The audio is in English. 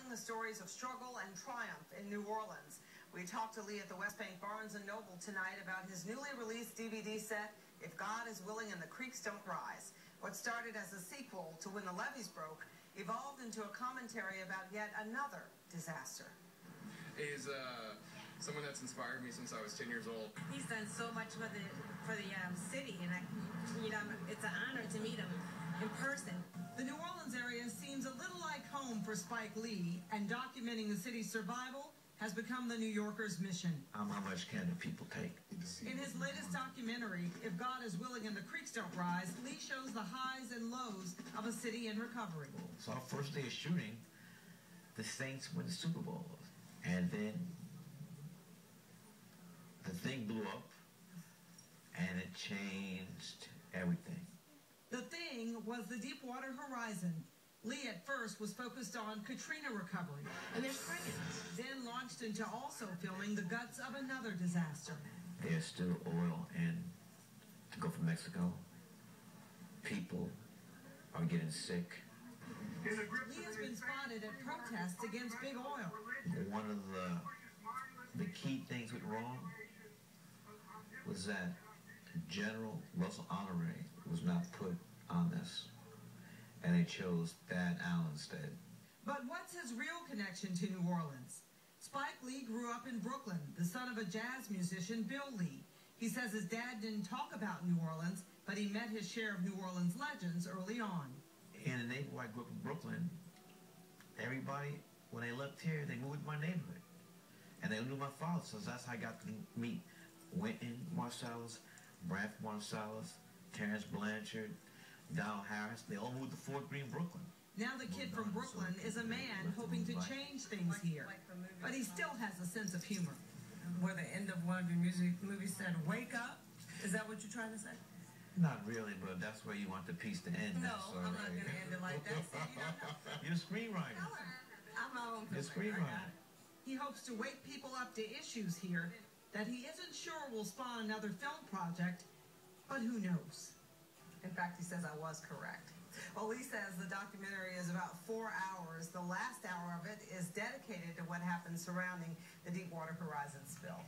telling the stories of struggle and triumph in New Orleans. We talked to Lee at the West Bank Barnes & Noble tonight about his newly released DVD set, If God is Willing and the Creeks Don't Rise. What started as a sequel to When the Levees Broke evolved into a commentary about yet another disaster. Is someone that's inspired me since I was 10 years old. He's done so much for the city, and it's an honor to meet him in person. The New Orleans area seems a little like home for Spike Lee, and documenting the city's survival has become the New Yorker's mission. How much can the people take? In his latest documentary, If God is Willing and the Creeks Don't Rise, Lee shows the highs and lows of a city in recovery. So our first day of shooting, the Saints win the Super Bowl. And then the thing blew up, and it changed everything. The thing was the Deepwater Horizon. Lee at first was focused on Katrina recovery, And they're spraying. then launched into also filming the guts of another disaster. There's still oil in to go from Mexico. People are getting sick. Lee has been spotted at protests against big oil. One of the key things went wrong was that General Russell Honore was not put on this, and they chose Thad Allen instead. But what's his real connection to New Orleans? Spike Lee grew up in Brooklyn, the son of a jazz musician, Bill Lee. He says his dad didn't talk about New Orleans, but he met his share of New Orleans legends early on. In the neighborhood where I grew up in Brooklyn, everybody, when they left here, they moved to my neighborhood. And they knew my father, so that's how I got to meet Wynton Marsalis, Branford Marsalis, Terrence Blanchard, Donald Harris. They all moved to Fort Greene, Brooklyn. Now the kid from Brooklyn is a man hoping to change things here, but he still has a sense of humor. Where the end of one of your movies said, "Wake up." Is that what you're trying to say? Not really, but that's where you want the piece to end. No, so, I'm not going to end it like that. See, you don't know. You're a screenwriter. I'm my own You're a filmmaker. screenwriter. He hopes to wake people up to issues here that he isn't sure will spawn another film project, but who knows? In fact, he says I was correct. Well, Lee says the documentary is about 4 hours. The last hour of it is dedicated to what happened surrounding the Deepwater Horizon spill.